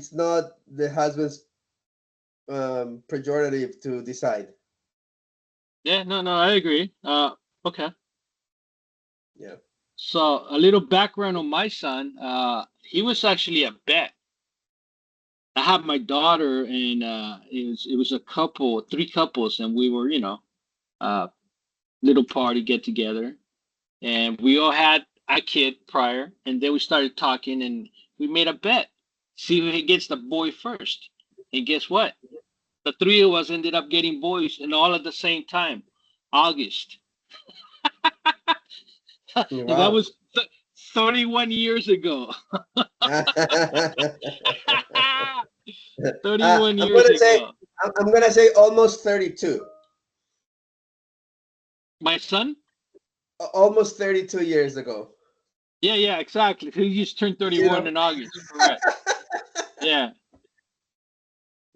it's not the husband's pejorative to decide. Yeah, no, no, I agree. Okay. Yeah. So a little background on my son. He was actually a vet. I had my daughter, and it was a couple, three couples, and we were, uh, little party get together, and we all had a kid prior, and then we started talking, and we made a bet, see who gets the boy first. And guess what? The three of us ended up getting boys, and all at the same time, August. And that Wow. was 31 years ago. Ah, 31 I'm years gonna say ago. I'm gonna say almost 32. My son? Almost 32 years ago. Yeah, yeah, exactly. He just turned You 31 know. in August. Correct. Yeah.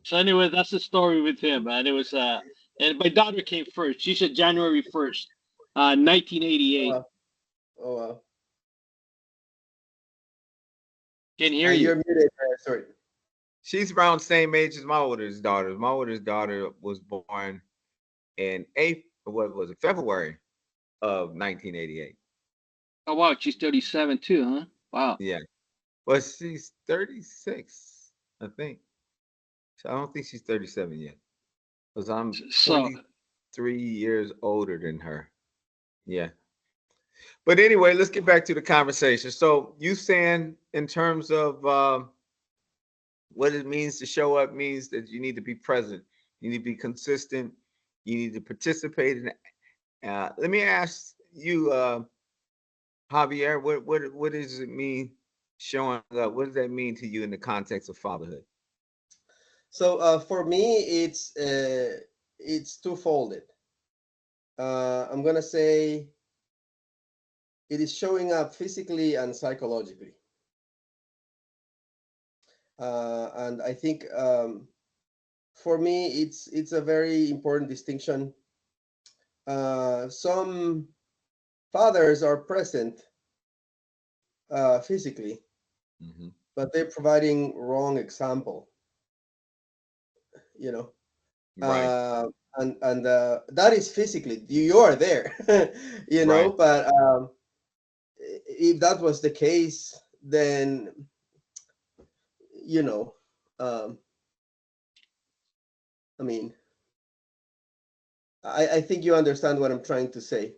So anyway, that's the story with him, man. It was and my daughter came first. She said January 1st, Oh 1988. wow. Oh wow. Can hear You're you. muted. Sorry. She's around the same age as my oldest daughter. My oldest daughter was born in what was it, February of 1988. Oh wow, she's 37 too, huh? Wow. Yeah. Well, she's 36, I think. So I don't think she's 37 yet. Because I'm So 23 years older than her. Yeah. But anyway, let's get back to the conversation. So you saying in terms of what it means to show up means that you need to be present, you need to be consistent, you need to participate in. Let me ask you, Javier, what does it mean showing up? What does that mean to you in the context of fatherhood? So for me, it's twofolded. I'm gonna say it is showing up physically and psychologically, and I think for me, it's a very important distinction. Some fathers are present physically, Hmm. but they're providing wrong example. You know, Right, uh, and that is physically you are there. right. But if that was the case, then you know, um, I mean, I think you understand what I'm trying to say.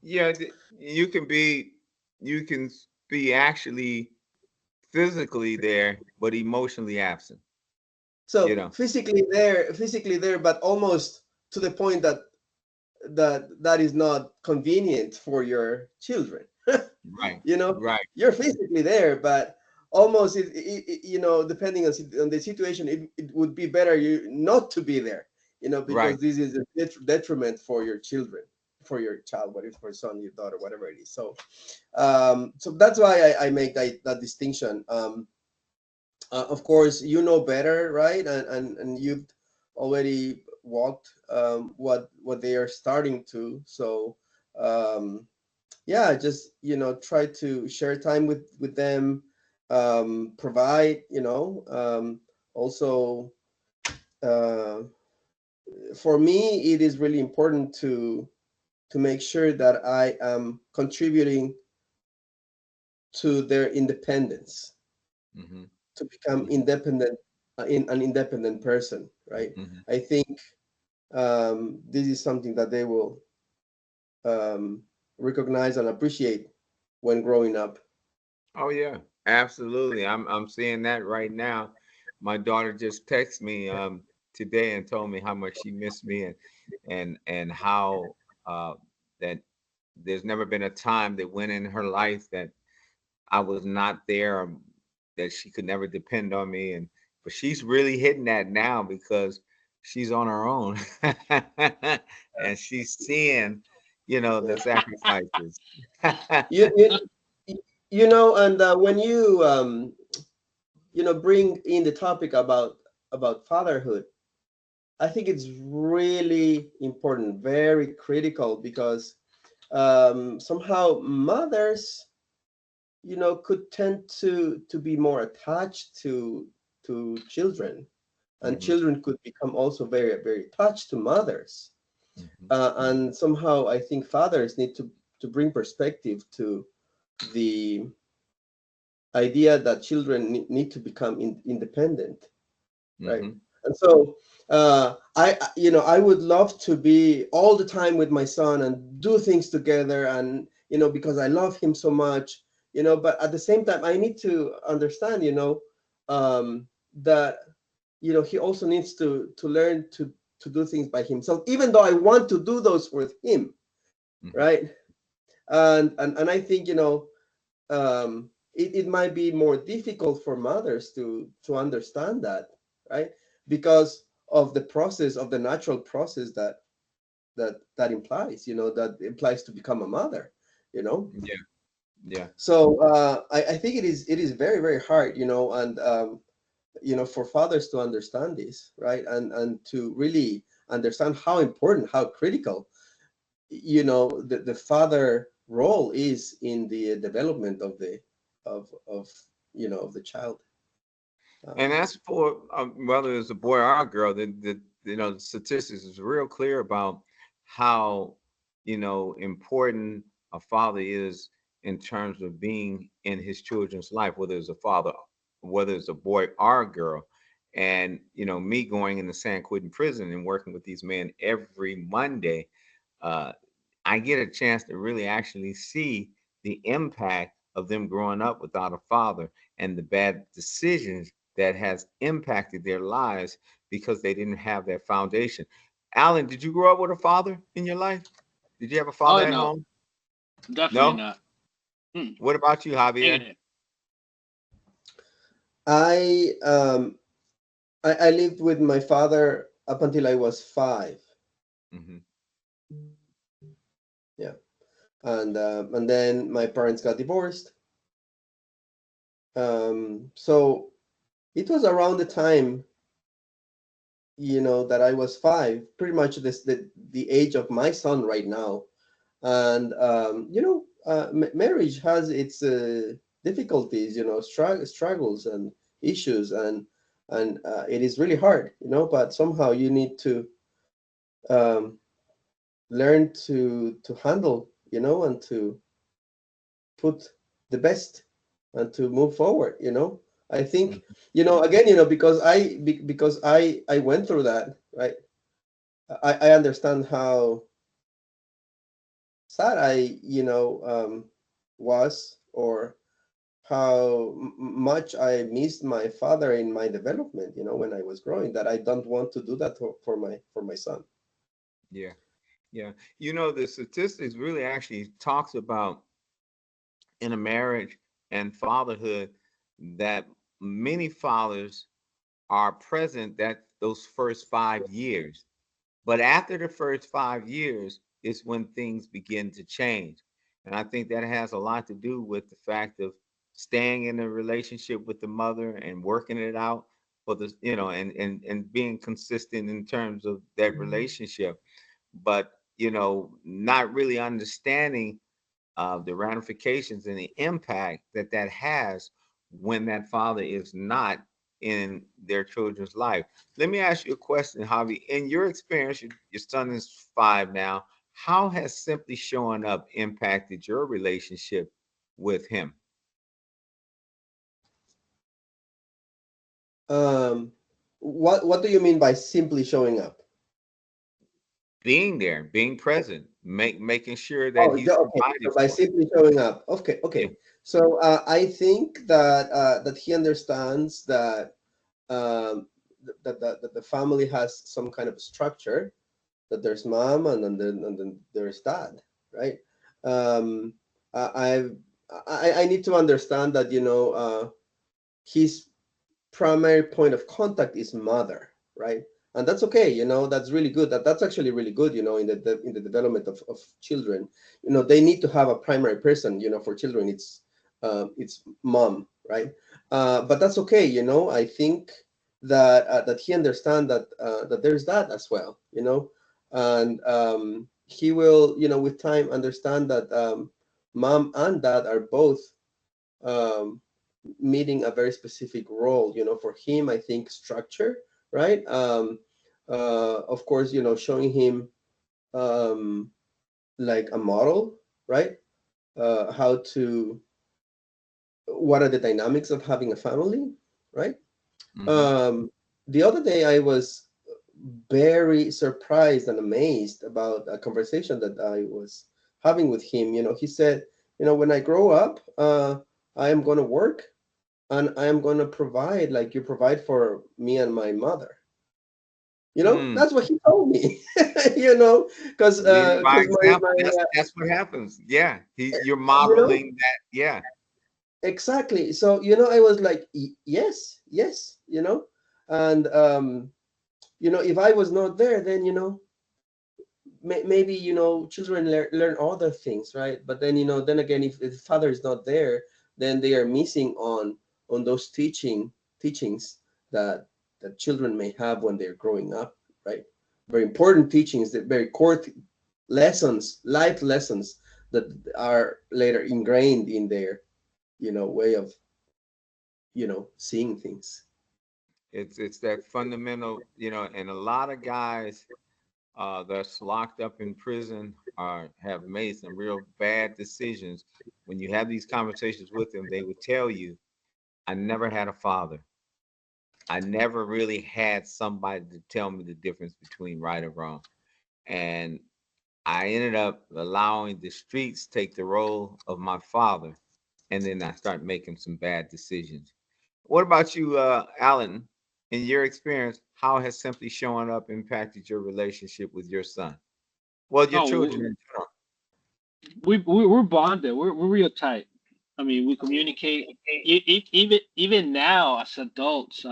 Yeah, you can be actually physically there, but emotionally absent. You So know, physically there, but almost to the point that that is not convenient for your children. right, you know, right, you're physically there, but almost depending on the situation, it would be better you not to be there. right. Because this is a detriment for your children, for your child, what if for son, your daughter, whatever it is. So that's why I make that distinction. Of course, you know better, right? And you've already walked what they are starting to. So yeah, just try to share time with them, provide, also uh, for me it is really important to make sure that I am contributing to their independence, Hmm. to become independent, in an independent person, right? Hmm. I think this is something that they will um, recognize and appreciate when growing up. Oh yeah, absolutely. I'm seeing that right now. My daughter just texted me today and told me how much she missed me and how that there's never been a time that went in her life that I was not there, or that she could never depend on me. And but she's really hitting that now because she's on her own and she's seeing, the Yeah. sacrifices. You, and when you bring in the topic about fatherhood, I think it's really important, very critical, because somehow mothers, could tend to be more attached to children, and Hmm. children could become also very, very attached to mothers. Hmm. And somehow I think fathers need to bring perspective to the idea that children need to become independent, right? Hmm. And so I would love to be all the time with my son and do things together, and because I love him so much, but at the same time I need to understand, that he also needs to learn to do things by himself, even though I want to do those with him, Hmm. right? And I think, it might be more difficult for mothers to understand that, right? Because of the process, of the natural process that implies, that implies to become a mother, you know. Yeah. Yeah. So I think it is very, very hard, and for fathers to understand this, right? And to really understand how important, how critical, the father role is in the development of of the child. And um, as for whether it's a boy or a girl, the statistics is real clear about how important a father is in terms of being in his children's life, whether it's a father, whether it's a boy or a girl. And me going into San Quentin prison and working with these men every Monday, uh, I get a chance to really actually see the impact of them growing up without a father and the bad decisions that has impacted their lives because they didn't have that foundation. Alan, did you grow up with a father in your life? Did you have a father Oh at no, home? definitely No? not. Hmm. What about you, Javier? Negative. I I lived with my father up until I was 5. Hmm. Yeah. And then my parents got divorced. So it was around the time, that I was 5, pretty much the age of my son right now. And marriage has its difficulties, struggles and issues, and it is really hard, but somehow you need to um, learn to handle, and to put the best and to move forward. I think, again, because I went through that, right? I understand how sad I was, or how much I missed my father in my development, when I was growing, that I don't want to do that for my son. Yeah, yeah. The statistics really actually talks about in a marriage and fatherhood that many fathers are present that those first 5 years. But after the first 5 years is when things begin to change. And I think that has a lot to do with the fact of staying in a relationship with the mother and working it out for the, and being consistent in terms of that relationship. But, not really understanding the ramifications and the impact that that has when that father is not in their children's life. Let me ask you a question, Javi. In your experience, your son is 5 now. How has simply showing up impacted your relationship with him? What do you mean by simply showing up? Being there, being present, making sure that Oh, he's okay. provided So by for. simply showing up. Okay, Yeah. okay. So I think that he understands that that the family has some kind of structure, that there's mom, and then there's dad, right? Um, I, I need to understand that, his primary point of contact is mother, right? And that's okay, that's really good. That's actually really good, in the development of children. They need to have a primary person, for children. It's mom, right? But that's okay, I think that he understands that there's that as well, and he will, with time, understand that mom and dad are both um, meeting a very specific role. For him, I think structure, right? Of course, showing him um, like a model, right? How to What are the dynamics of having a family, right? Mm-hmm. Um, the other day, I was very surprised and amazed about a conversation that I was having with him. He said, when I grow up, I am going to work and I am going to provide like you provide for me and my mother. Mm. That's what he told me. Because Leading by example. my That's what happens. Yeah. You're you know modeling that. Yeah. exactly. So I was like, yes, yes, and if I was not there, then maybe children learn other things, right? But then then again, if the father is not there, then they are missing on those teachings that children may have when they're growing up, right? Very important teachings, that very core lessons, life lessons that are later ingrained in their way of seeing things. It's that fundamental, and a lot of guys that's locked up in prison have made some real bad decisions. When you have these conversations with them, they would tell you, I never had a father. I never really had somebody to tell me the difference between right or wrong. And I ended up allowing the streets take the role of my father. And then I start making some bad decisions. What about you, Alan? In your experience, how has simply showing up impacted your relationship with your son? Well, your children Oh, in general. we're bonded. We're real tight. I mean, we communicate. Even now as adults,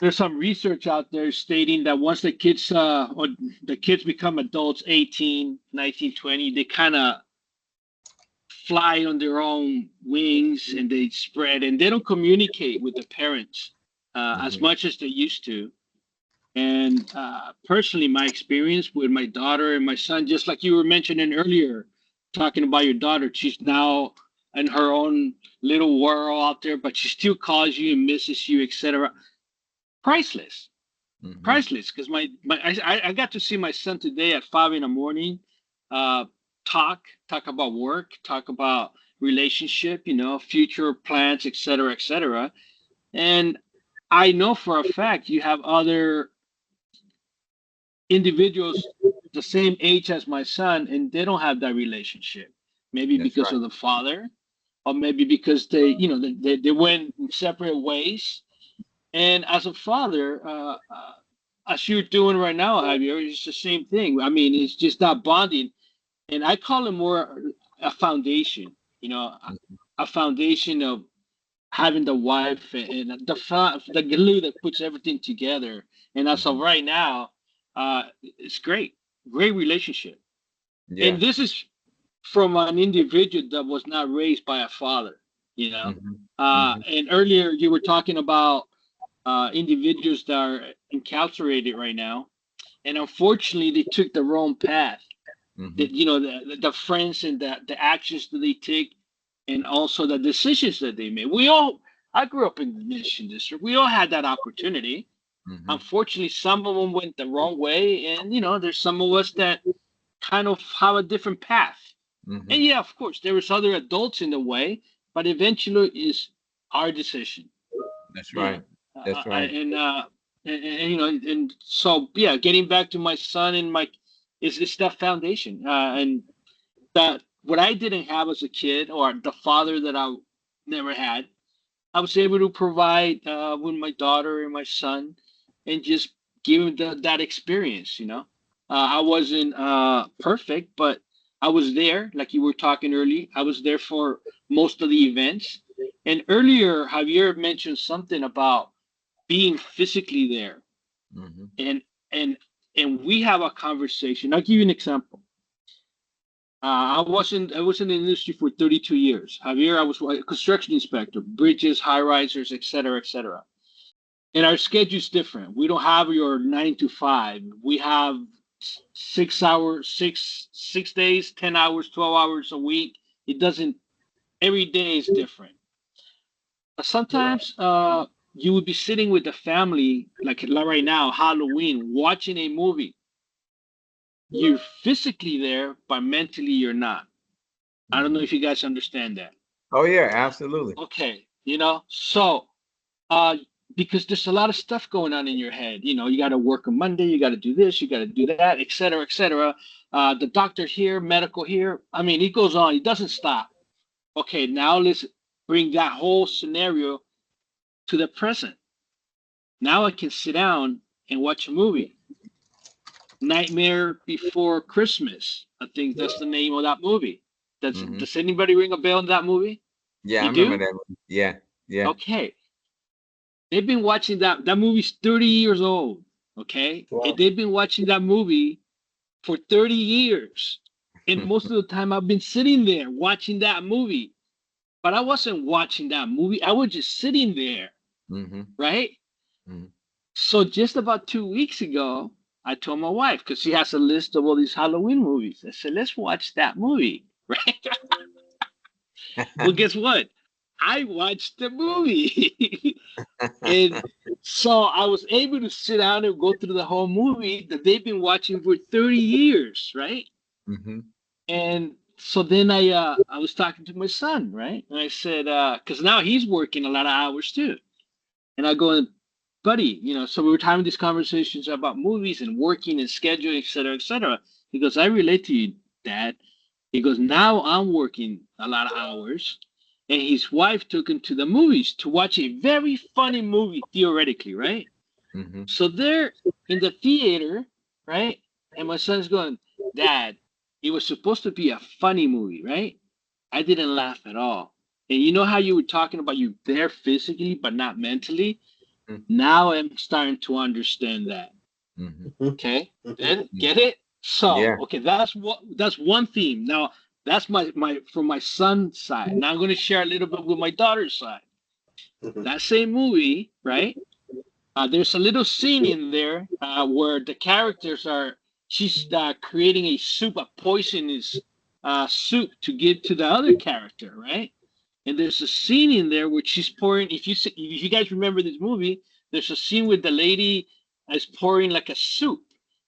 there's some research out there stating that once the kids become adults, 18, 19, 20, they kind of fly on their own wings and they spread and they don't communicate with the parents as Hmm. much as they used to. And personally, my experience with my daughter and my son, just like you were mentioning earlier, talking about your daughter, she's now in her own little world out there, but she still calls you and misses you, etc. Priceless, Hmm. priceless. Because I got to see my son today at 5 in the morning, uh, talk about work, talk about relationship, future plans, etc., etc. And I know for a fact you have other individuals the same age as my son and they don't have that relationship, maybe That's because right. of the father or maybe because they went in separate ways. And as a father, as you're doing right now, Javier, it's the same thing. I mean, it's just that bonding, and I call it more a foundation, a foundation of having the wife and the glue that puts everything together. And as of Hmm. right now, it's great relationship. Yeah. And this is from an individual that was not raised by a father, you know. Hmm. Hmm. And earlier you were talking about individuals that are incarcerated right now, and unfortunately they took the wrong path. Hmm. That the friends and the actions that they take, and also the decisions that they made. I grew up in the mission district. We all had that opportunity. Hmm. Unfortunately, some of them went the wrong way, and there's some of us that kind of have a different path. Hmm. And yeah, of course, there was other adults in the way, but eventually is our decision. That's You know, right. That's right. and so yeah, getting back to my son and my is it's that foundation, and that what I didn't have as a kid or the father that I never had, I was able to provide with my daughter and my son, and just give them that experience. I wasn't perfect, but I was there. Like you were talking earlier, I was there for most of the events. And earlier, Javier mentioned something about being physically there, Hmm. and and and we have a conversation. I'll give you an example. I was in the industry for 32 years. Javier, I was a construction inspector, bridges, high risers, et cetera, et cetera. And our schedule's different. We don't have your 9 to 5. We have 6 hours, 6 days, 10 hours, 12 hours a week. It doesn't. Every day is different. Sometimes you would be sitting with the family, like right now, Halloween, watching a movie. You're physically there, but mentally you're not. I don't know Mhm. if you guys understand that. Oh yeah, absolutely. Okay, so uh because there's a lot of stuff going on in your head. You got to work on Monday, you got to do this, you got to do that, etc., etc. The doctor here, medical here. I mean, it goes on. It doesn't stop. Okay, now let's bring that whole scenario to the present. Now I can sit down and watch a movie. Nightmare Before Christmas. I think that's the name of that movie. Does Hmm. does anybody ring a bell in that movie? Yeah, I You remember do? that one. Yeah, yeah. Okay. They've been watching that movie's 30 years old. Okay? And Wow. they've been watching that movie for 30 years. And most of the time I've been sitting there watching that movie. But I wasn't watching that movie. I was just sitting there, Hmm. right? Hmm. So just about 2 weeks ago, I told my wife because she has a list of all these Halloween movies. I said, "Let's watch that movie." Right? Well, guess what? I watched the movie, and so I was able to sit down and go through the whole movie that they've been watching for 30 years, right? Hmm. And so then I was talking to my son, right? And I said, because now he's working a lot of hours too. And I go, buddy, so we were having these conversations about movies and working and scheduling, et cetera, et cetera. He goes, I relate to you, Dad. He goes, now I'm working a lot of hours. And his wife took him to the movies to watch a very funny movie, theoretically, right? Hmm. So they're in the theater, right? And my son's going, Dad, it was supposed to be a funny movie, right? I didn't laugh at all. And you know how you were talking about you there physically, but not mentally? Now I'm starting to understand that. Hmm. Mhm. Okay, Mhm. get it? So Yeah. okay, that's one theme. Now that's my from my son's side. Now I'm going to share a little bit with my daughter's side. Mhm. That same movie, right? There's a little scene in there where the characters are. She's creating a soup, a poisonous soup to give to the other character, right? And there's a scene in there where she's pouring. If you guys remember this movie, there's a scene where the lady is pouring like a soup,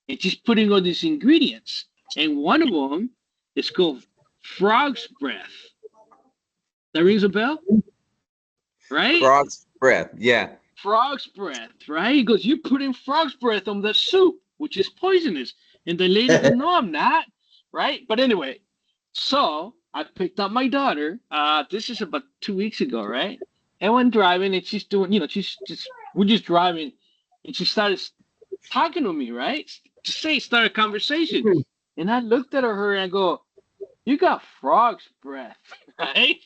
and she's putting all these ingredients, and one of them is called frog's breath. That rings a bell, right? Frog's breath. Yeah. Frog's breath, right? He goes, "You're putting frog's breath on the soup, which is poisonous." And the lady goes, "No, I'm not," right? But anyway, so I picked up my daughter. This is about 2 weeks ago, right? And when driving, and she's doing, we're just driving, and she started talking to me, right? To say, start a conversation. And I looked at her and I go, "You got frog's breath," right?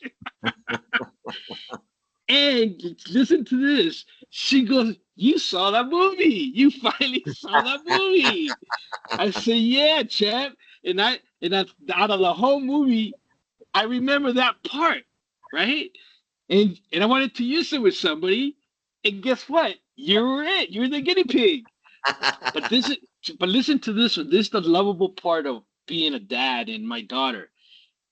And listen to this. She goes, "You saw that movie. You finally saw that movie." I say, "Yeah, champ." And I out of the whole movie, I remember that part, right? And I wanted to use it with somebody. And guess what? You were it. You're the guinea pig. But this is but listen to this one. This is the lovable part of being a dad and my daughter.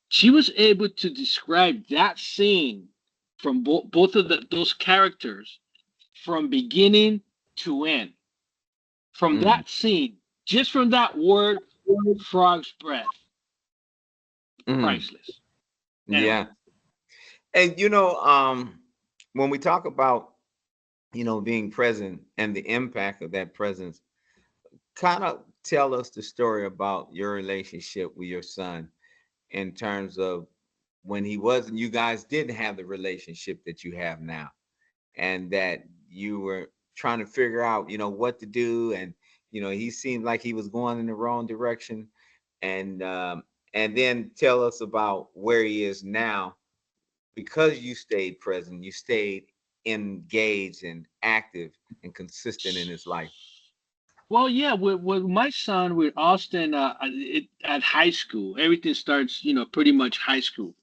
She was able to describe that scene from both of those characters from beginning to end. From Mm. that scene, just from that word, frog's breath, Mm. priceless. Anyway, Yeah. And when we talk about being present and the impact of that presence, kind of tell us the story about your relationship with your son in terms of when he wasn't, you guys didn't have the relationship that you have now, and that you were trying to figure out, what to do, and he seemed like he was going in the wrong direction, and then tell us about where he is now because you stayed present, you stayed engaged and active and consistent in his life. well, yeah, with my son, with Austin, at high school, everything starts, pretty much high school,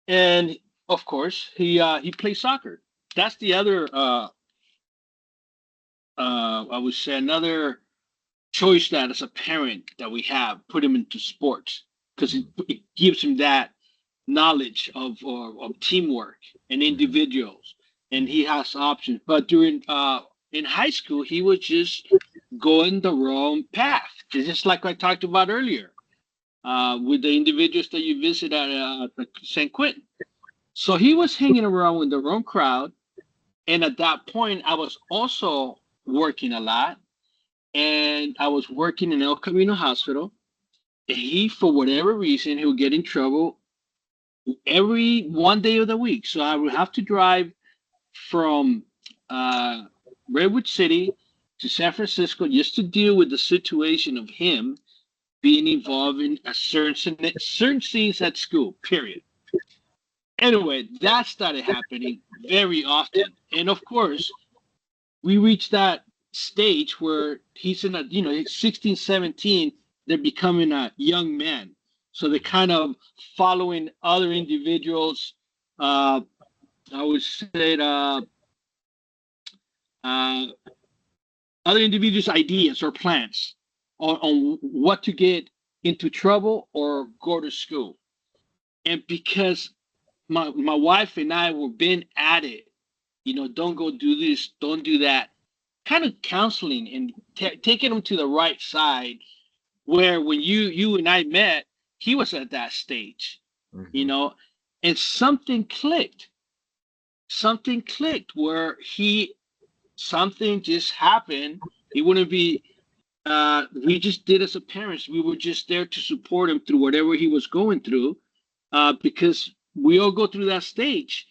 and of course, he plays soccer. That's the other, I would say, another choice that as a parent that we have put him into sports because it gives him that knowledge of teamwork and individuals, and he has options. But during in high school, he was just going the wrong path, just like I talked about earlier with the individuals that you visit at San Quentin. So he was hanging around with the wrong crowd, and at that point, I was also working a lot, and I was working in El Camino Hospital. And he, for whatever reason, he would get in trouble every one day of the week. So I would have to drive from uh, Redwood City to San Francisco just to deal with the situation of him being involved in a certain scenes at school. Period. Anyway, that started happening very often, and of course, we reached that stage where he's in a he's 16, 17. They're becoming a young man, so they're kind of following other individuals. Uh, I would say uh, other individuals' ideas or plans on what to get into trouble or go to school. And because my wife and I were been at it, don't go do this, don't do that, kind of counseling and taking them to the right side. Where when you and I met, he was at that stage, you Mm-hmm. know, and something clicked where he something just happened. He wouldn't be we just did as a parents. We were just there to support him through whatever he was going through, because we all go through that stage.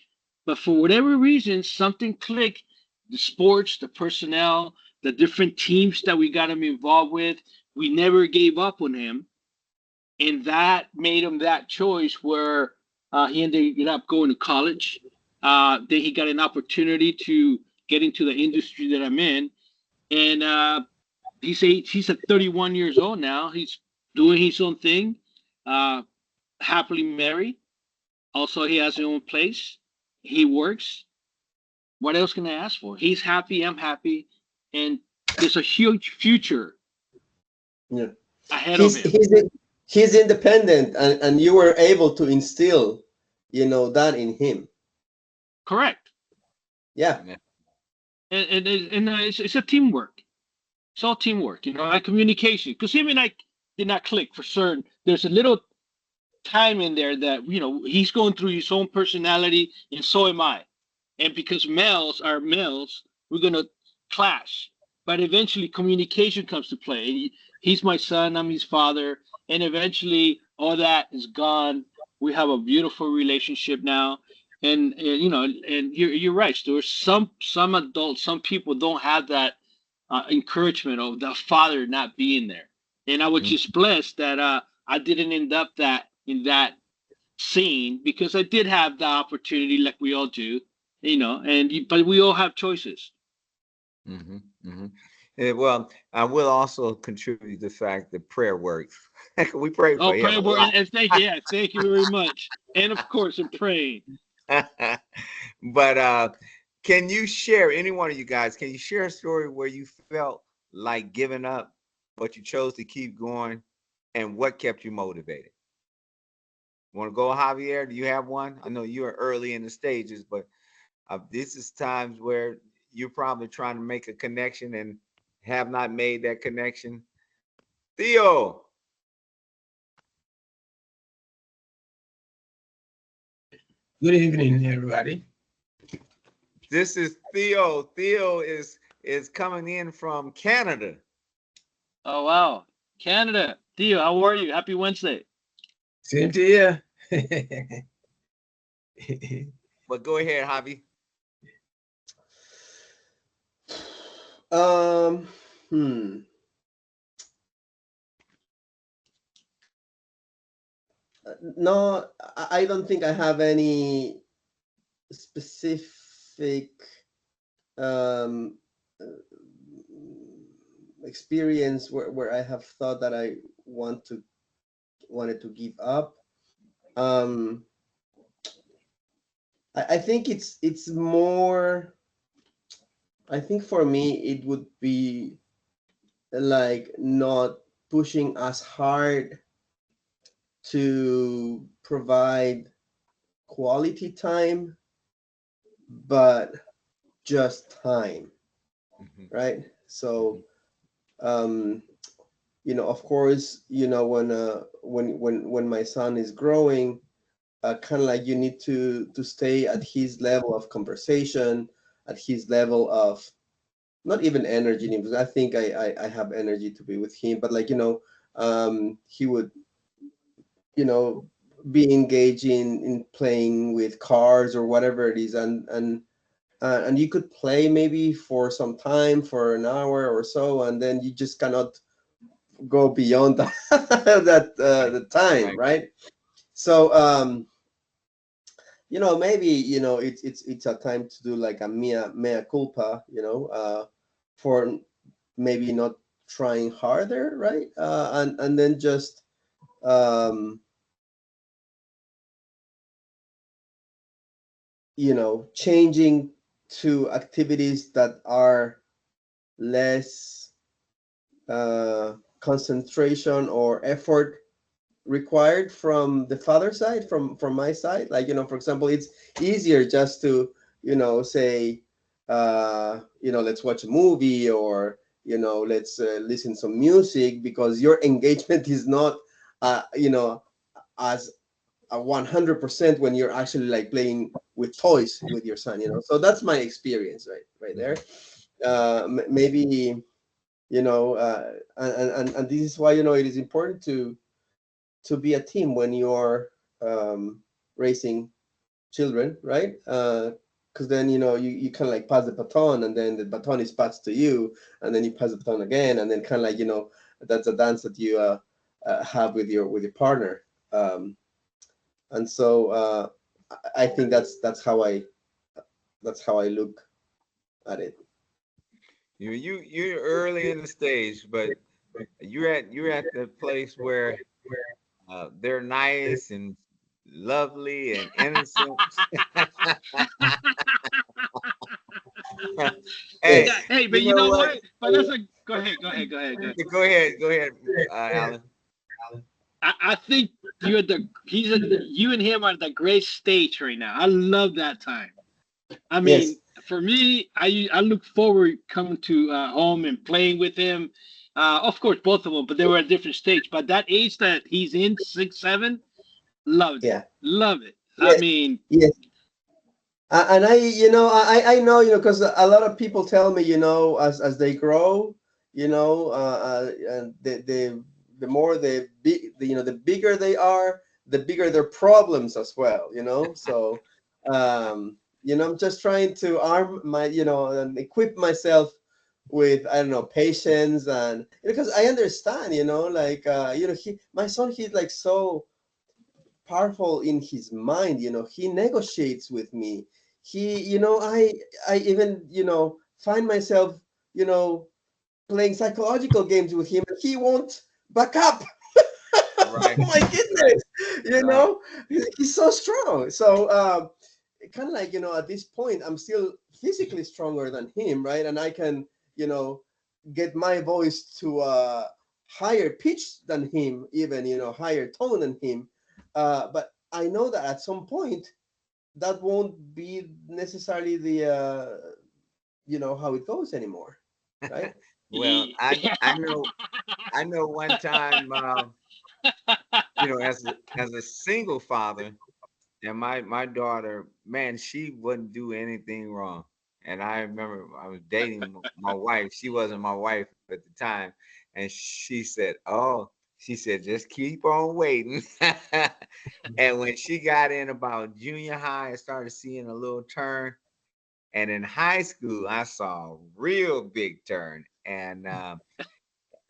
But for whatever reason, something clicked. The sports, the personnel, the different teams that we got him involved with, we never gave up on him, and that made him that choice where he ended up going to college. Then he got an opportunity to get into the industry that I'm in, and he's at 31 years old now. He's doing his own thing, uh, happily married. Also, he has his own place. He works. What else can I ask for? He's happy. I'm happy, and there's a huge future Yeah. ahead of He's him. he's he's independent, and you were able to instill, that in him. Correct. Yeah. Yeah. And it's a teamwork. It's all teamwork, and communication. Because him and I did not click for certain. There's a little time in there that he's going through his own personality, and so am I. And because males are males, we're gonna clash. But eventually, communication comes to play. He's my son, I'm his father, and eventually, all that is gone. We have a beautiful relationship now, and you're right. Stuart. Some adults, some people don't have that encouragement of the father not being there. And I was just blessed that I didn't end up that in that scene because I did have the opportunity, like we all do, but we all have choices. Mm-hmm. Mm-hmm. Well, I will also contribute the fact that prayer works. We pray Oh, for him pray a for lot. and thank you, yeah, thank you very much. And of course, in praying. But can you share, any one of you guys, can you share a story where you felt like giving up, but you chose to keep going, and what kept you motivated? Want to go, Javier? Do you have one? I know you're early in the stages, but this is times where you're probably trying to make a connection and have not made that connection. Theo, Good evening, everybody. this is Theo. Theo is coming in from Canada. Oh wow, Canada, Theo, how are you? Happy Wednesday. Same to you. But go ahead, Javi. Um. Hmm. No, I don't think I have any specific um, uh, experience where I have thought that I wanted to give up. Um, I think it's more. I think for me it would be like not pushing as hard to provide. quality time, but just time, Mhm, right? So, mhm. um, of course, when my son is growing, kind of like you need to stay at his level of conversation, at his level of not even energy, because I think I have energy to be with him, but like he would you know be engaging in playing with cars or whatever it is, and you could play maybe for some time, for an hour or so, and then you just cannot go beyond that, Right, the time, right. right? So maybe it's a time to do like a mea culpa, for maybe not trying harder, right? And then just um changing to activities that are less concentration or effort required from the father side, from my side. Like, for example, it's easier just to say, let's watch a movie, or let's listen some music, because your engagement is not as a 100% when you're actually like playing with toys with your son. So that's my experience, right there. Mhm. Maybe and this is why it is important to be a team when you're raising children, right? Because then you kind of like pass the baton, and then the baton is passed to you, and then you pass the baton again, and then kind of like that's a dance that you have with your partner. um, and so I think that's how I look at it. You're early in the stage, but you're at the place where they're nice and lovely and innocent. Hey, Yes. Yeah, hey, but you you know know what? what? But that's a go ahead, go ahead, go ahead, go ahead. Go ahead, Alan. I think you're the he's a you and him are at the great stage right now. I love that time. I Yes. mean, for me, I look forward coming to home and playing with him. Of course, both of them, but they were at different stage. But that age that he's in, 6, 7, loved it, Yeah. love it. I Yes. mean, Yes. And I know, because a lot of people tell me, as they grow, and the more the bigger they are, the bigger their problems as well. So I'm just trying to arm my, and equip myself with, I don't know, patience, and because I understand, like my son, he's like so powerful in his mind. He negotiates with me. He I even find myself you know playing psychological games with him, and he won't back up. Oh Right, my right, goodness. you right. know he's so strong. So kind of like, at this point, I'm still physically stronger than him, right? And I can you know get my voice to a higher pitch than him, even higher tone than him. But I know that at some point that won't be necessarily the how it goes anymore, right? Well, I know one time, as a single father, and my daughter, man, she wouldn't do anything wrong. And I remember I was dating my wife. She wasn't my wife at the time, and she said, just keep on waiting. And when she got in about junior high, I started seeing a little turn. And in high school, I saw a real big turn, and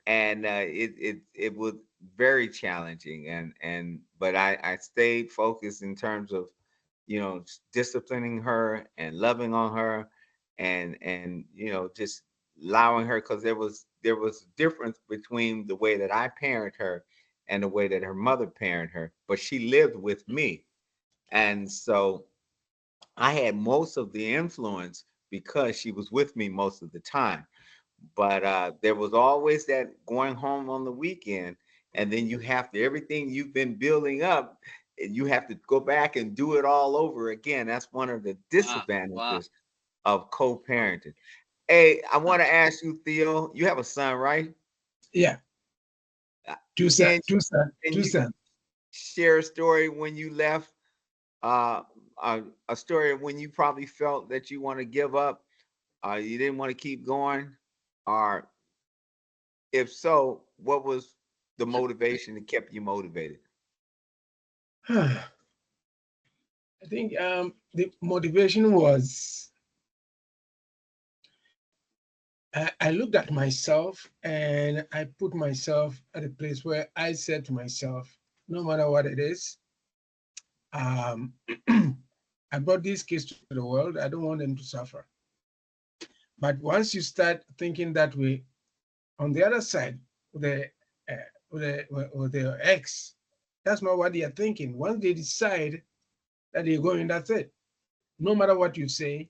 it was very challenging, and but I stayed focused in terms of disciplining her and loving on her, and just allowing her, because there was a difference between the way that I parent her and the way that her mother parent her, but she lived with me, and so I had most of the influence because she was with me most of the time. But there was always that going home on the weekend, and then you have to everything you've been building up. and you have to go back and do it all over again. That's one of the Wow. Wow. disadvantages of co-parenting. Hey, I want to ask you, Theo, you have a son, right? Yeah, Uh, two son, Can two son, can two you son. share a story when you left? Uh, a story when you probably felt that you want to give up, you didn't want to keep going, or if so, what was the motivation that kept you motivated? I think the motivation was I looked at myself and I put myself at a place where I said to myself, no matter what it is, um, I brought these kids to the world. I don't want them to suffer. But once you start thinking that way, on the other side, with the with their ex, that's not what they are thinking. Once they decide that they're going, that's it. No matter what you say,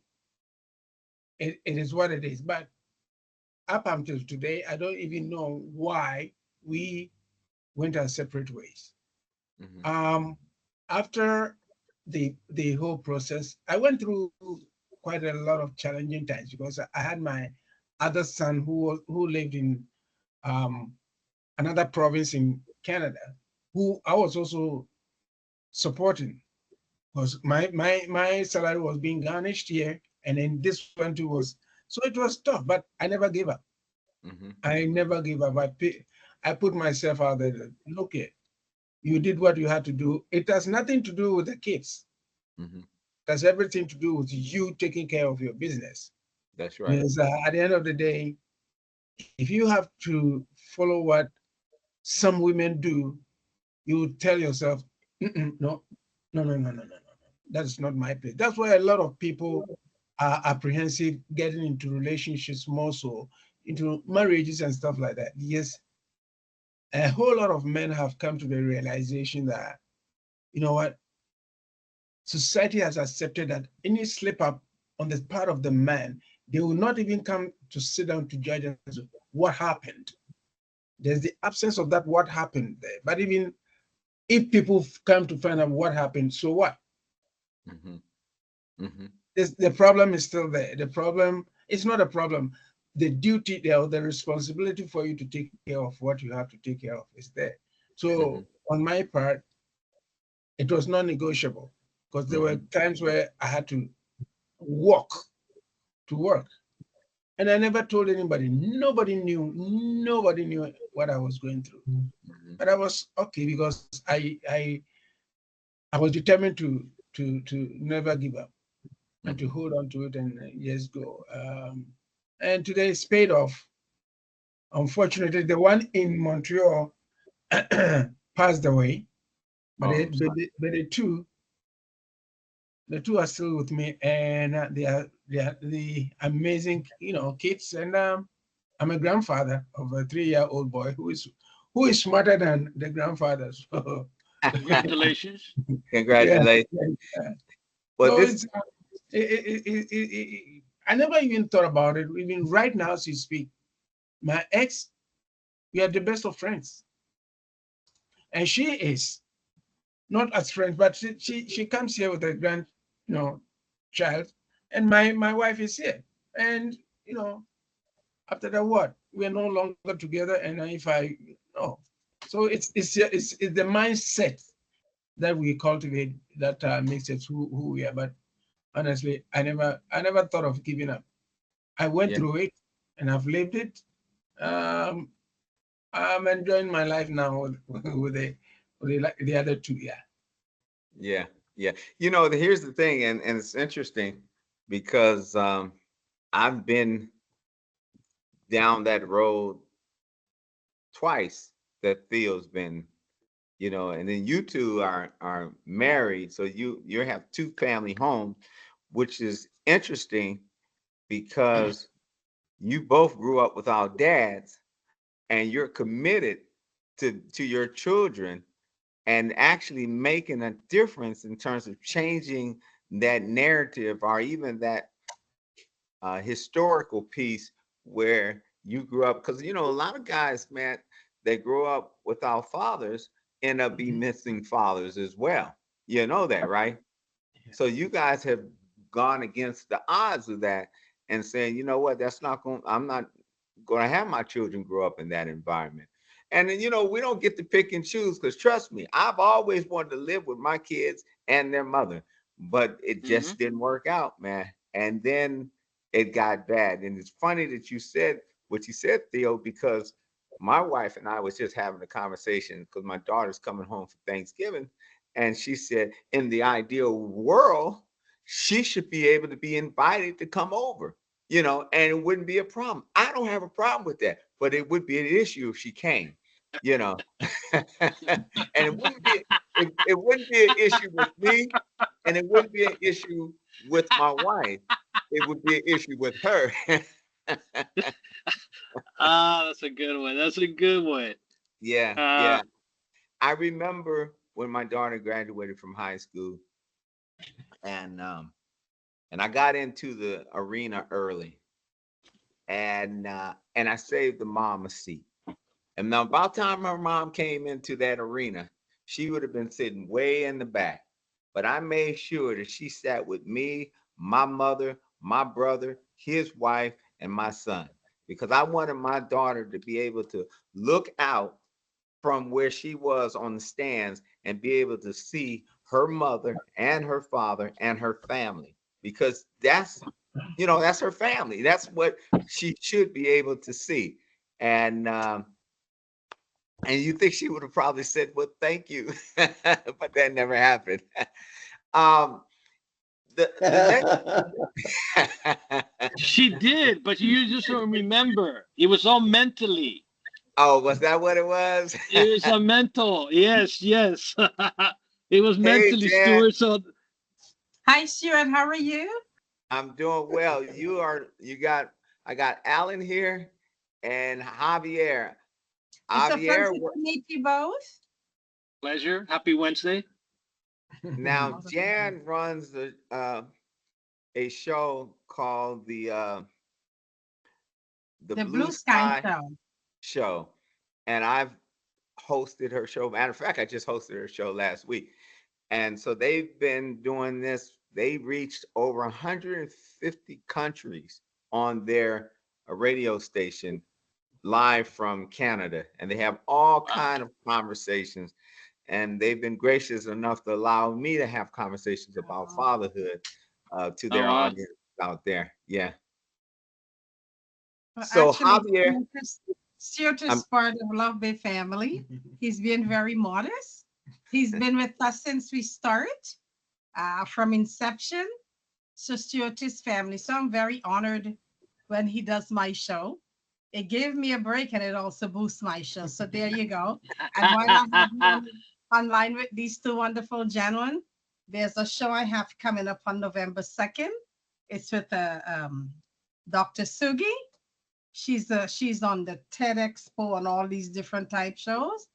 it is what it is. But up until today, I don't even know why we went our separate ways. Hmm. Um, After the whole process, I went through quite a lot of challenging times because I had my other son who lived in um, another province in Canada, who I was also supporting because my salary was being garnished here, and then this one too was, so it was tough, but I never gave up. Hmm. I never gave up. I put myself out there. Look here, you did what you had to do. It has nothing to do with the kids. Hmm. It has everything to do with you taking care of your business. That's right. Because at the end of the day, if you have to follow what some women do, you tell yourself, "Mm-mm, no, no, no, no, no, no, no. That's not my place." That's why a lot of people are apprehensive getting into relationships, more so into marriages and stuff like that. Yes, a whole lot of men have come to the realization that, you know what, society has accepted that any slip up on the part of the man, they will not even come to sit down to judge us what happened. There's the absence of that what happened there. But even if people come to find out what happened, so what? Hmm. Hmm. The problem is still there. The problem, it's not a problem. The duty there, or the responsibility for you to take care of what you have to take care of is there. So Hmm. on my part, it was non-negotiable because there were Hmm. times where I had to walk to work. And I never told anybody. Nobody knew what I was going through. Hmm. But I was okay because I was determined to never give up and to Hmm. hold on to it and yes go. And today it's paid off. Unfortunately, the one in Montreal passed away, but Oh, I'm sorry. the two are still with me, and they are the amazing kids. And I'm a grandfather of a 3-year-old boy who is smarter than the grandfather. So Congratulations. yeah, Congratulations. yeah. Well, So this. it's I never even thought about it. Even right now, as you speak, my ex, we are the best of friends, and she is not as friends, but she comes here with a you know, child, and my wife is here, and you know, after that, what? We are no longer together, and if I no, so it's the mindset that we cultivate that makes us who we are. But honestly, I never thought of giving up. I went Yeah. through it, and I've lived it. Um, I'm enjoying my life now with the other two. Yeah. Yeah. Yeah. Here's the thing, and it's interesting because I've been down that road twice that Theo's been, and then you two are married, so you have two family homes, which is interesting because you both grew up without dads, and you're committed to your children and actually making a difference in terms of changing that narrative or even that historical piece where you grew up. Because a lot of guys, man, they grow up without fathers, end up be Mhm. missing fathers as well. You know that, right? So you guys have gone against the odds of that and saying, you know what, I'm not going to have my children grow up in that environment. And then, we don't get to pick and choose because trust me, I've always wanted to live with my kids and their mother, but it Hmm. just didn't work out, man. And then it got bad. And it's funny that you said what you said, Theo, because my wife and I was just having a conversation because my daughter's coming home for Thanksgiving. And she said, in the ideal world, she should be able to be invited to come over, and it wouldn't be a problem. I don't have a problem with that, but it would be an issue if she came, you know. And it wouldn't be an issue with me, and it wouldn't be an issue with my wife. It would be an issue with her. Ah, that's a good one. That's a good one. Yeah, Uh, yeah. I remember when my daughter graduated from high school, and I got into the arena early, and I saved the mom a seat. And now, about time her mom came into that arena, she would have been sitting way in the back. But I made sure that she sat with me, my mother, my brother, his wife, and my son, because I wanted my daughter to be able to look out from where she was on the stands and be able to see her mother and her father and her family, because that's her family. That's what she should be able to see. And you think she would have probably said, "Well, thank you," but that never happened. Um, the next. she did, but you just don't remember. It was all mentally. Oh, was that what it was? It was a mental. Yes, yes. It was Hey, mentally, Jan, Stuart. So Hi, Stuart. How are you? I'm doing well. I got Alan here and Javier. It's a pleasure Javier, to meet you both. pleasure. Happy Wednesday. now Awesome. Jan runs a show called the The Blue Blue Sky Sky Show. Show, and I've hosted her show. Matter of fact, I just hosted her show last week. And so they've been doing this. They reached over 150 countries on their radio station live from Canada. And they have all Wow. kind of conversations. And they've been gracious enough to allow me to have conversations about Oh, fatherhood to Oh their wow. audience out there. Yeah. well, So actually, Javier, Stuart is I'm part of Love Bay family. He's been very modest. He's been with us since we start, from inception. So Stuart is family. So I'm very honored when he does my show. It gave me a break and it also boosts my show. So there you go. And while I have you online with these two wonderful gentlemen, there's a show I have coming up on November 2nd. It's with Dr. Sugi. She's on the TED Expo and all these different type shows.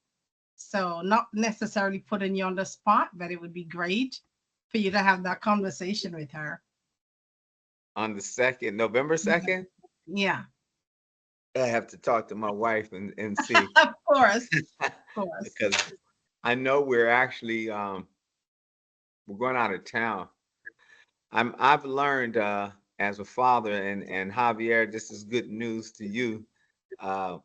So not necessarily putting you on the spot, but it would be great for you to have that conversation with her. on the second, November 2nd. Yeah, I have to talk to my wife and see of course, of course. because I know we're actually we're going out of town. I've learned as a father, and Javier, this is good news to you, uh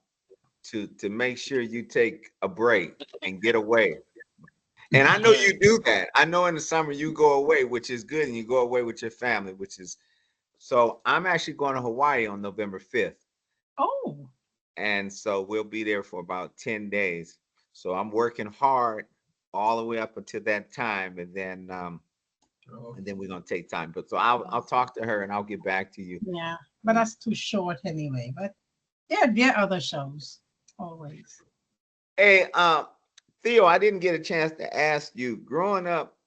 to make sure you take a break and get away. And I know Right. you do that. I know in the summer you go away, which is good, and you go away with your family, which is so I'm actually going to Hawaii on November 5th. Oh, And so we'll be there for about 10 days. So I'm working hard all the way up until that time, Oh, and then we're gonna take time. But so I'll talk to her and I'll get back to you. yeah, but that's too short anyway. But there are other shows always. Hey, Theo, I didn't get a chance to ask you. Growing up,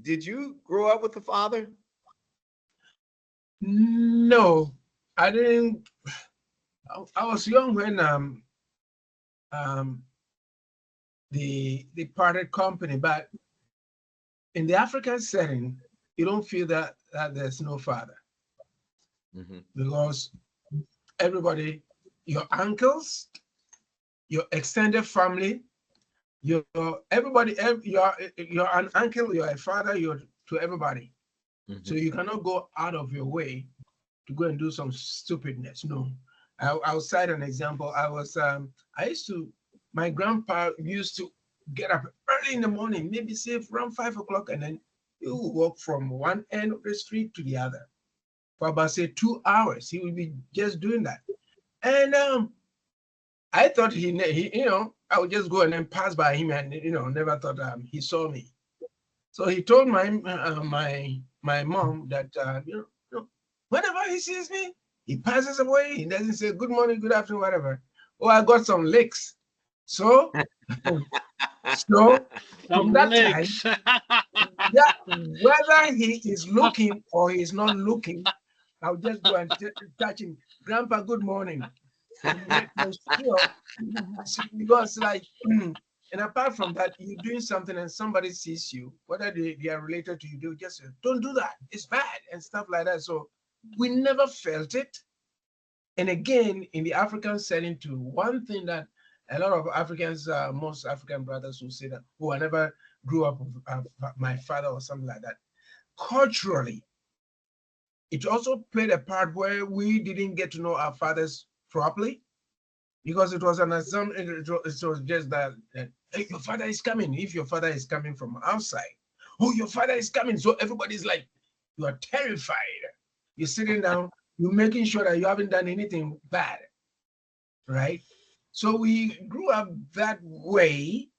did you grow up with a father? no, I didn't. I was young when um the parted company, but in the African setting, you don't feel that there's no father Hmm. because everybody, your uncles, your extended family, You're everybody. You're an uncle. You're a father. You're to everybody. So Mhm. you cannot go out of your way to go and do some stupidness. No. I'll cite an example. I used to, my grandpa used to get up early in the morning, maybe say around 5 o'clock, and then you walk from one end of the street to the other for about say 2 hours. He would be just doing that. And I thought I would just go and then pass by him and never thought he saw me. So he told my mom that whenever he sees me, he passes away. He doesn't say good morning, good afternoon, whatever. Oh, I got some licks. So so from Some that time, licks. yeah, whether he is looking or he is not looking, I'll just go and touch him. Grandpa, good morning. To make sure because like and apart from that, you're doing something and somebody sees you, whether they are related to you, they just say, don't do that, it's bad and stuff like that. So we never felt it. And again, in the African setting too, one thing that a lot of Africans, most African brothers will say that, oh, I never grew up with my father or something like that. Culturally, it also played a part where we didn't get to know our fathers properly because it was an assumption. It was just that hey, your father is coming. If your father is coming from outside, oh, your father is coming. So everybody's like, you are terrified. You're sitting down, you're making sure that you haven't done anything bad, right? So we grew up that way.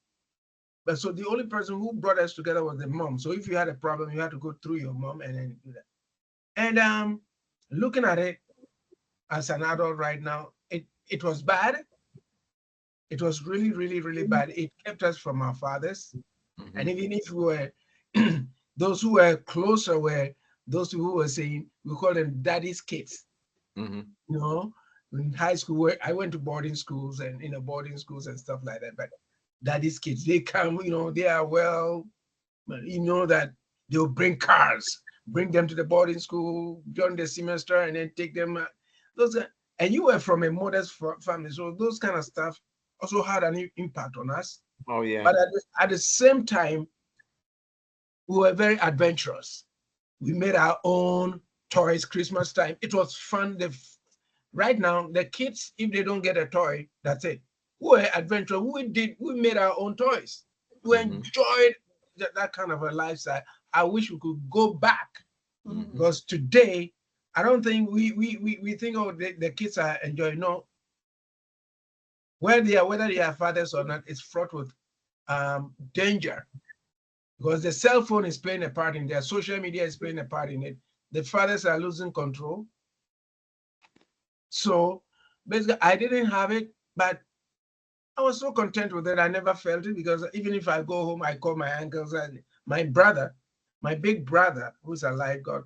But so the only person who brought us together was the mom. So if you had a problem, you had to go through your mom and then do that. And looking at it as an adult right now, it was bad. It was really, really, really bad. It kept us from our fathers. And Mhm. even if we were, those who were closer were those who were saying, we call them daddy's kids. Mhm. You know, in high school, where I went to boarding schools and boarding schools and stuff like that. But daddy's kids, they come, they are well, that they'll bring cars, bring them to the boarding school during the semester, and then take them. Those are, and you were from a modest family, so those kind of stuff also had an impact on us. Oh yeah. But at the same time, we were very adventurous. We made our own toys Christmas time. It was fun. Right now, the kids, if they don't get a toy, that's it. We were adventurous. We made our own toys. We Mhm. enjoyed that kind of a lifestyle. I wish we could go back Mhm. because today, I don't think we think, oh, the kids are enjoying. No, whether they are fathers or not, it's fraught with danger because the cell phone is playing a part in there, social media is playing a part in it. The fathers are losing control. So basically, I didn't have it, but I was so content with it. I never felt it because even if I go home, I call my uncles and my brother, my big brother, who's alive. God,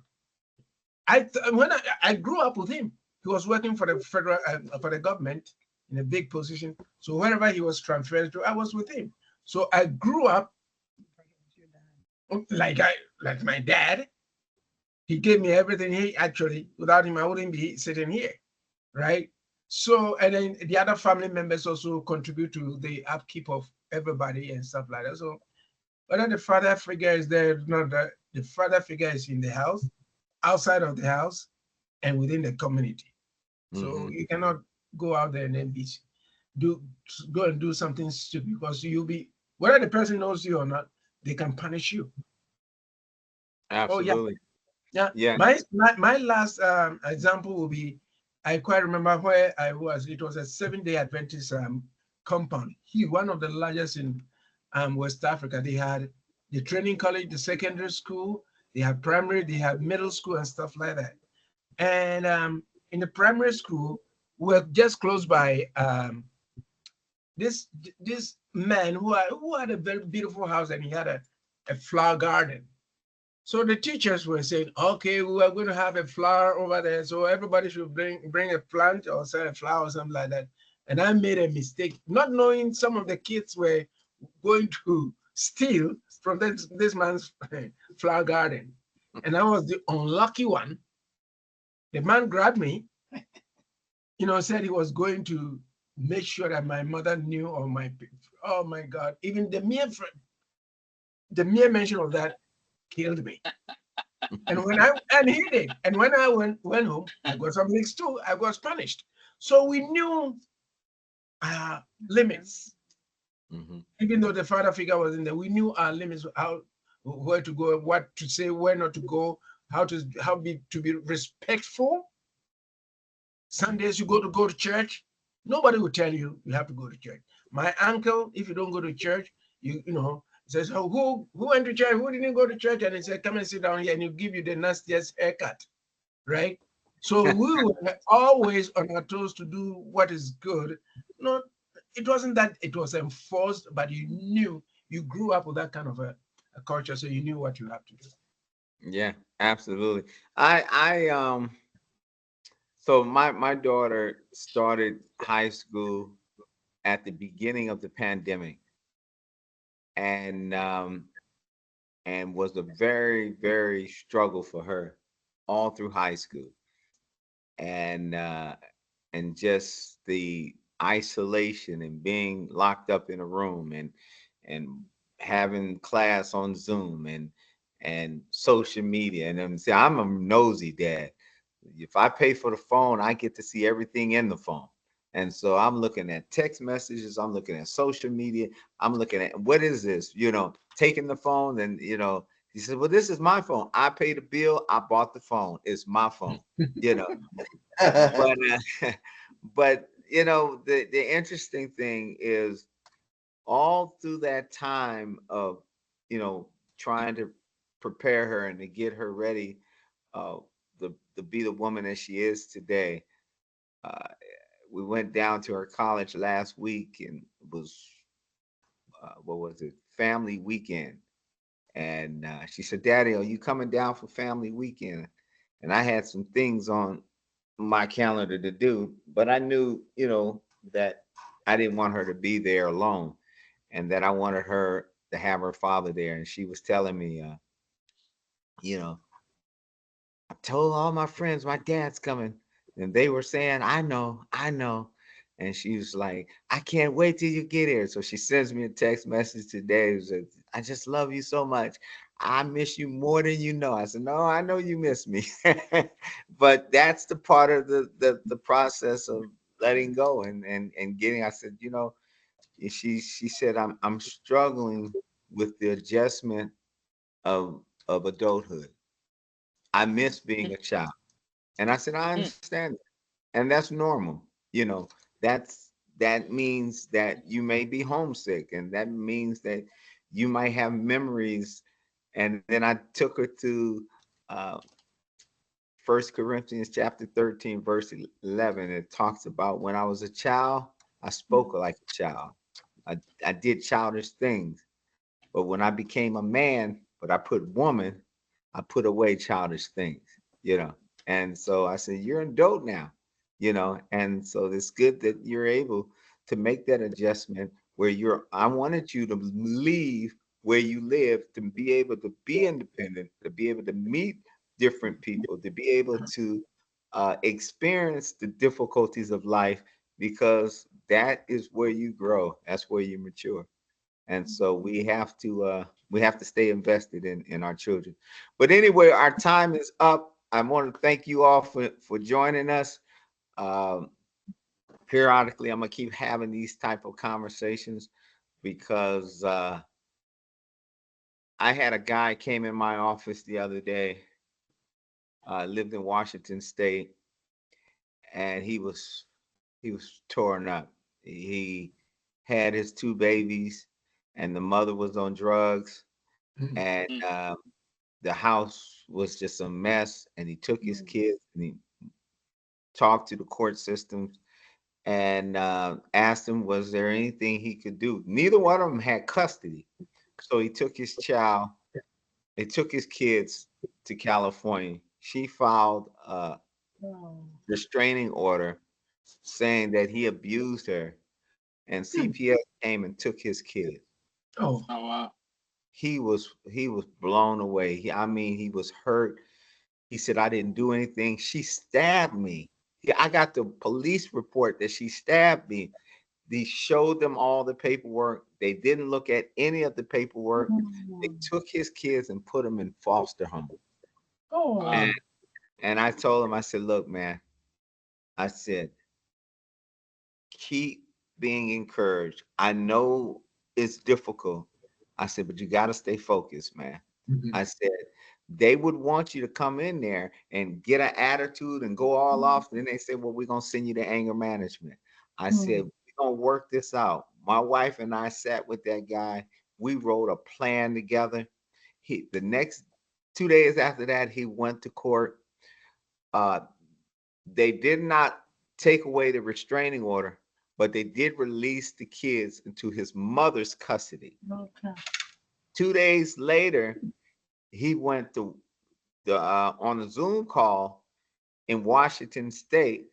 when I grew up with him, he was working for the federal for the government in a big position. So wherever he was transferred to, I was with him. So I grew up like like my dad. He gave me everything. He actually, without him, I wouldn't be sitting here, right? So, and then the other family members also contribute to the upkeep of everybody and stuff like that. So, whether the father figure is there, not the father figure is in the house, outside of the house, and within the community. So Mhm. you cannot go out there and then do go and do something stupid because you'll be whether the person knows you or not, they can punish you. Oh yeah, Absolutely. yeah. Yeah. My last example will be I quite remember where I was. It was a 7 Day Adventist compound. One of the largest in West Africa. They had the training college, the secondary school, they had primary, they had middle school and stuff like that. And in the primary school, we were just close by this this man who had a very beautiful house and he had a flower garden. So the teachers were saying, okay, we are going to have a flower over there. So everybody should bring a plant or sell a flower or something like that. And I made a mistake, not knowing some of the kids were going to steal from this man's flower garden. And I was the unlucky one. The man grabbed me, said he was going to make sure that my mother knew, or oh my God, even the mere mention of that killed me. And he did. And when I went home, I got some licks too. I was punished. So we knew limits. Mhm. Even though the father figure was in there, we knew our limits, how, where to go, what to say, where not to go, to be respectful. Sundays you go to church. Nobody will tell you you have to go to church. My uncle, if you don't go to church, you know, says, oh, who went to church? Who didn't go to church? And he said, come and sit down here, and he'll give you the nastiest haircut, right? So we were always on our toes to do what is good. Not, it wasn't that it was enforced, but you knew, you grew up with that kind of a culture, so you knew what you have to do. Yeah, absolutely. I so my daughter started high school at the beginning of the pandemic, and was a very struggle for her all through high school, and just the isolation and being locked up in a room, and having class on Zoom, and social media. And see, I'm a nosy dad. If I pay for the phone, I get to see everything in the phone. And so I'm looking at text messages, I'm looking at social media, I'm looking at what is this, taking the phone. And he said, well, this is my phone. I paid the bill, I bought the phone. It's my phone, you know. But but the interesting thing is, all through that time of trying to prepare her and to get her ready, uh to be the woman that she is today. uh we went down to her college last week, and it was, what was it, family weekend. And she said, Daddy, are you coming down for family weekend? And I had some things on my calendar to do, but I knew, that I didn't want her to be there alone, and that I wanted her to have her father there. And she was telling me, you know, I told all my friends my dad's coming, and they were saying, I know, I know. And she was like, I can't wait till you get here. So she sends me a text message today. It says, I just love you so much. I miss you more than you know. I said, no, I know you miss me. But that's the part of the process of letting go, and getting. I said, she said, I'm struggling with the adjustment of adulthood. I miss being a child. And I said, I understand that. And that's normal. You know, that means that you may be homesick, and that means that you might have memories. And then I took her to uh First Corinthians chapter 13, verse 11. It talks about, when I was a child, I spoke like a child. I did childish things. But when I became a man, but I put woman, I put away childish things, you know. And so I said, you're an adult now, and so it's good that you're able to make that adjustment where I wanted you to leave where you live, to be able to be independent, to be able to meet different people, to be able to experience the difficulties of life, because that is where you grow. That's where you mature. And so we have to stay invested in our children. But anyway, our time is up. I want to thank you all for joining us. um, Periodically, I'm gonna keep having these type of conversations, because I had a guy came in my office the other day, lived in Washington State, and he was torn up. He had his two babies, and the mother was on drugs, Mm. and the house was just a mess. And he took his kids, and he talked to the court systems, and asked them, was there anything he could do? Neither one of them had custody. So he took his kids to California. She filed a restraining order saying that he abused her, and Mm. CPS came and took his kids. Oh, Oh wow. He was blown away. I mean, he was hurt. He said, I didn't do anything. She stabbed me. Yeah, I got the police report that she stabbed me. They showed them all the paperwork. They didn't look at any of the paperwork. They Mm. took his kids and put them in foster home. Oh, And I told him, I said, look, man, I said, keep being encouraged. I know it's difficult. I said, but you got to stay focused, man. Mhm. I said, they would want you to come in there and get an attitude and go all off. Then they said, well, we're going to send you to anger management. I said, mm. we're going to work this out. My wife and I sat with that guy. We wrote a plan together. The next 2 days after that, he went to court. Uh, they did not take away the restraining order, but they did release the kids into his mother's custody. Okay. 2 days later, he went to the on a Zoom call in Washington State,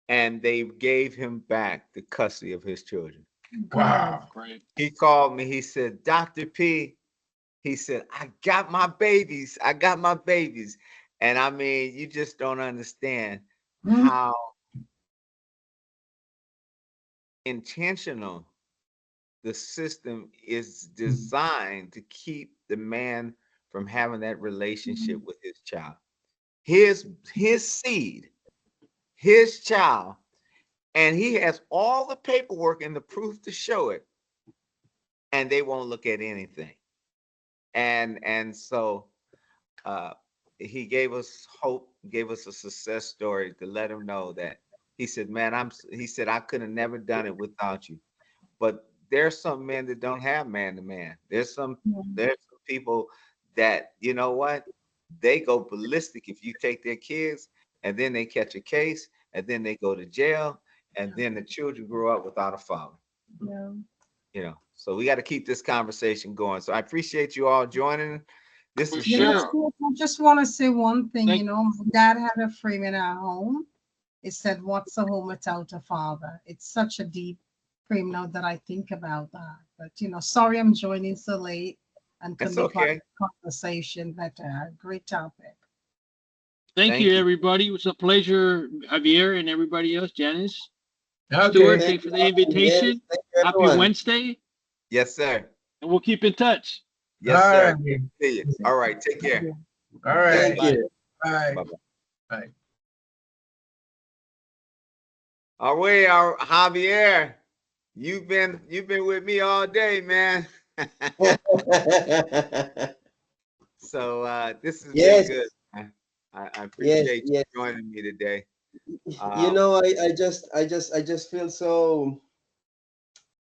and they gave him back the custody of his children. Good. Wow. Great. He called me. He said, Dr. P, he said, I got my babies. I got my babies. And I mean, you just don't understand Mhm. how intentional the system is designed to keep the man from having that relationship with his child. His seed, his child, and he has all the paperwork and the proof to show it, and they won't look at anything. And so uh, he gave us hope, gave us a success story to let him know that he said, "Man, he said I could have never done it without you." But there's some men that don't have man to man. There's some people that, you know what, they go ballistic if you take their kids, and then they catch a case, and then they go to jail, and then the children grow up without a father. Yeah. So we got to keep this conversation going. So I appreciate you all joining. This For has You been know, a sure. Stuart, I just want to say one thing. Thank You know, Dad had a frame in our home. It said, "What's a home without a father?" It's such a deep frame now that I think about that. But you know, sorry I'm joining so late and couldn't It's be part of okay. the conversation. But great topic. thank you, Thank you. everybody. It was a pleasure, Javier and everybody else. Janice, Stuart, Okay. Thank thanks for you, the Austin. Yes, invitation. thank you, Happy everyone. Wednesday, Yes, sir. and we'll keep in touch. Yes, All sir. right. See you. All right. Take care. All Yes. Thank right. Bye. you. Bye. Bye-bye. Bye. All right, our Javier. You've been with me all day, man. So this has been Yes, good. I yes, appreciate yes. you joining me today. You Um, know, I just feel so